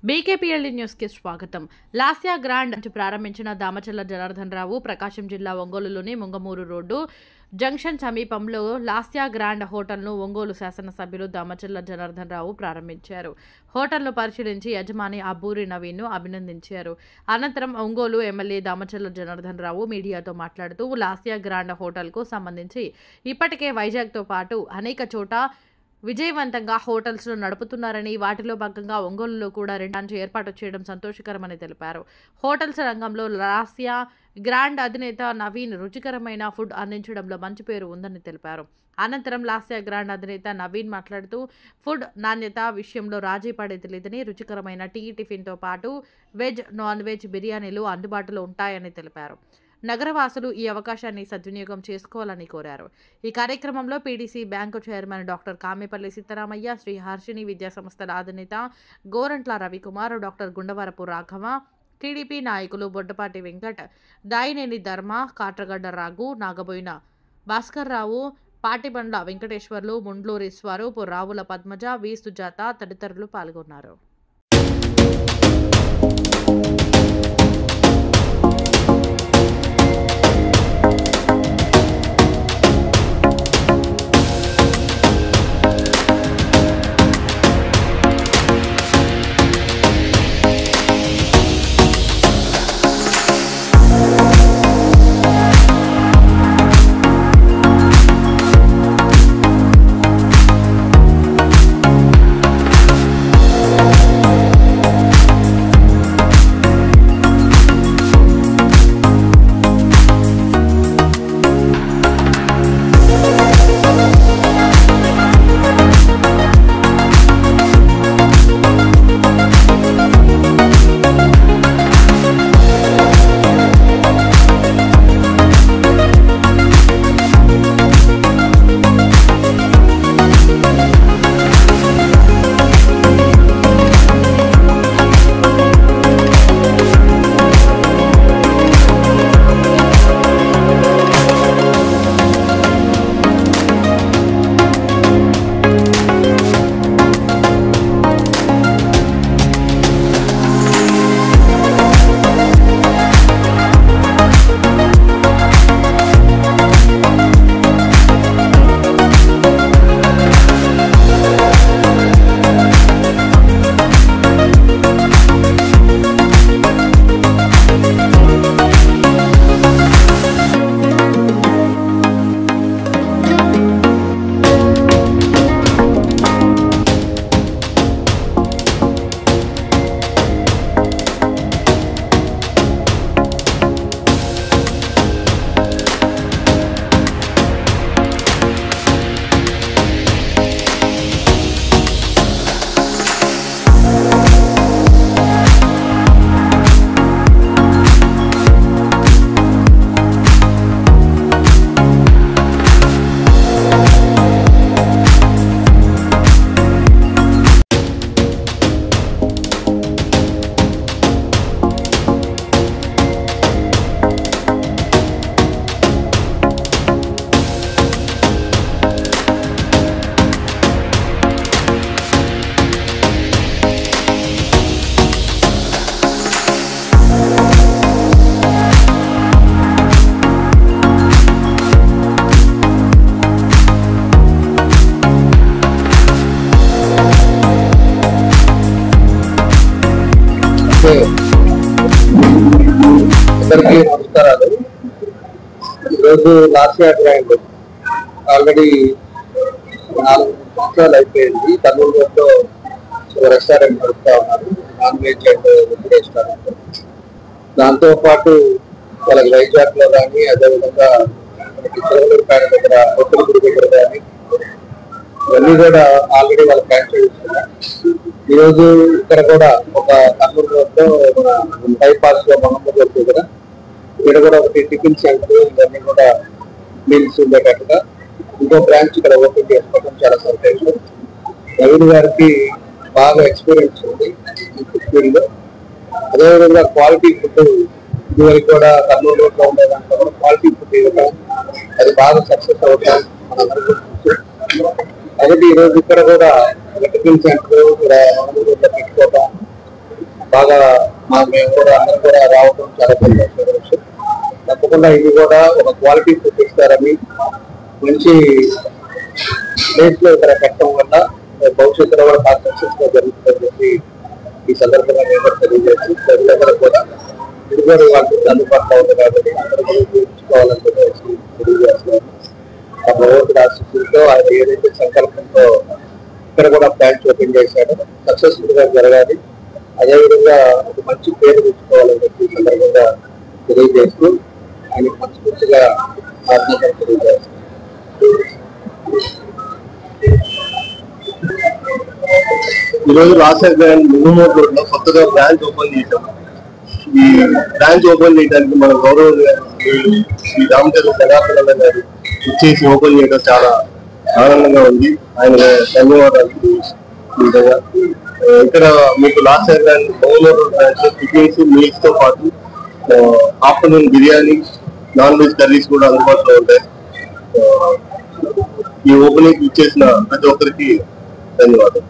బీకేపీఎల్డీ news కి స్వాగతం. Lasya grand ప్రారంభించిన దామచర్ల జనార్దన్ రావు ప్రకాశం జిల్లా ఒంగోలులోని ముంగమూరు రోడ్డు జంక్షన్ సమీపంలో లాస్యా గ్రాండ్ హోటల్ను ఒంగోలు శాసనసభ్యులు దామచర్ల జనార్దన్ రావు ప్రారంభించారు. హోటల్ను పరిశీలించి యజమాని అబ్బూరి నవీన్ను అభినందించారు. అనంతరం ఒంగోలు ఎమ్మెల్యే దామచర్ల జనార్దన్ రావు మీడియాతో మాట్లాడుతూ లాస్యా గ్రాండ్ హోటల్కు సంబంధించి ఇప్పటికే వైజాగ్తో పాటు అనేక చోట విజయవంతంగా హోటల్స్ నడుపుతున్నారని, వాటిలో భాగంగా ఒంగోలులో కూడా 2 బ్రాంచ్ ఏర్పాటు చేయడం సంతోషకరమని తెలిపారు. హోటల్స్ రంగంలో లాస్యా గ్రాండ్ అధినేత నవీన్ రుచికరమైన ఫుడ్ అందించడంలో మంచి పేరు ఉందని తెలిపారు. అనంతరం లాస్యా గ్రాండ్ అధినేత నవీన్ మాట్లాడుతూ ఫుడ్ నాణ్యత విషయంలో రాజీ పడేది లేదని, రుచికరమైన టీ, టిఫిన్తో పాటు వెజ్, నాన్ వెజ్ బిర్యానీలు అందుబాటులో ఉంటాయని తెలిపారు. నగరవాసులు ఈ అవకాశాన్ని సద్వినియోగం చేసుకోవాలని కోరారు. ఈ కార్యక్రమంలో PDC bank chairman doctor Kamepalli Sitaramayya, Sri Harshini విద్యాసంస్థల అధినేత గోరంట్ల రవికుమార్, డాక్టర్ గుండవరపు రాఘవ, టీడీపీ నాయకులు బొడ్డపాటి వెంకట్, దాయినేని ధర్మ, కాట్రగడ్డ రాఘు, నాగబోయిన భాస్కర్రావు, పాటిబండ్ల వెంకటేశ్వర్లు, ముండ్లూరి స్వరూప్, రావుల పద్మజ, వి సుజాత తదితరులు పాల్గొన్నారు. అందరికీ నమస్కారాలు. ఈరోజు లాస్యా గ్రాండ్ ఆల్రెడీ 4 సంవత్సరాలు అయిపోయింది. కర్నూలులో రెస్టారెంట్ నడుపుతా ఉన్నారు, non veg and veg restaurant. దాంతోపాటు వాళ్ళకి వైజాగ్ లో కానీ, అదేవిధంగా చిరవలూరుపేట దగ్గర హోటల్ గుడి దగ్గర కానీ ఇవన్నీ కూడా ఆల్రెడీ వాళ్ళ ఫ్రాంచైజ్ ఇస్తున్నారు. ఈరోజు ఇక్కడ కూడా ఒక కర్నూలు రోడ్లో బైపాస్ లో మంగమూరు రోడ్ దగ్గర ఇక్కడ కూడా ఒకటి టిఫిన్ సెంటర్, ఇవన్నీ కూడా మీల్స్ ఉండేటట్టుగా ఇంకో బ్రాంచ్ ఇక్కడ ఓపెన్ చేసుకోవడం చాలా సంతోషం. నవీన్ గారికి బాగా ఎక్స్పీరియన్స్ ఉంది ఈ ఫీల్డ్ లో. అదేవిధంగా క్వాలిటీ ఫుడ్ ఇదివరకు కూడా కర్నూలు రోడ్లో ఉండేదాంట్లో కూడా క్వాలిటీ ఫుడ్ ఇవ్వడం, అది బాగా సక్సెస్ అవుతాం మనందరికీ తెలుసు. కాబట్టి ఈరోజు ఇక్కడ కూడా టిఫిన్ సెంటర్ పెట్టుకోవడం, బాగా మేము కూడా అందరం కూడా రావడం చాలా సంతోషం. తప్పకుండా ఇది కూడా ఒక క్వాలిటీ ఫుడ్ ఇస్తారని మంచి ప్లేస్ లో ఇక్కడ పెట్టడం వల్ల భవిష్యత్తులో కూడా బాగా సక్సెస్ గా జరుగుతుందని చెప్పి ఈ సందర్భంగా మేము తెలియజేసి ప్రజలందరూ కూడా ఇరుగారు వాళ్ళకి అందుబాటులో ఉంది కాబట్టి అందరూ కూడా ఉపయోగించుకోవాలని చెప్పేసి తెలియజేస్తున్నాను. ఆ భగవంతుడి ఆశీస్సులతో ఆయన ఏదైతే సంకల్పంతో ఇక్కడ కూడా ప్లాంట్స్ ఓపెన్ చేశాడో సక్సెస్ఫుల్ గా జరగాలి, అదేవిధంగా ఒక మంచి పేరు తెచ్చుకోవాలని చెప్పి సందర్భంగా తెలియజేస్తూ ఆయన మనస్ఫూర్తిగా ఆత్మీయతను తెలియజేస్తాను. ఈరోజు లాస్యా గ్రాండ్ ముంగమూరు రోడ్ లో కొత్తగా బ్రాంచ్ ఓపెన్ చేశాం. ఈ బ్రాంచ్ ఓపెన్ చేయడానికి మన గౌరవ శ్రీ రామచంద్ర జనార్దన్ గారు ఇచ్చేసి ఓపెన్ చేయడం చాలా ఆనందంగా ఉంది. ఆయన ధన్యవాదాలు. ఇక్కడ మీకు Lasya grand Mungamuru road branch tiffins meals తో పాటు afternoon biryani, non veg curries కూడా అందుబాటులో ఉంటాయి. ఈ ఓపెనింగ్ ఇచ్చేసిన ప్రతి ఒక్కరికి ధన్యవాదాలు.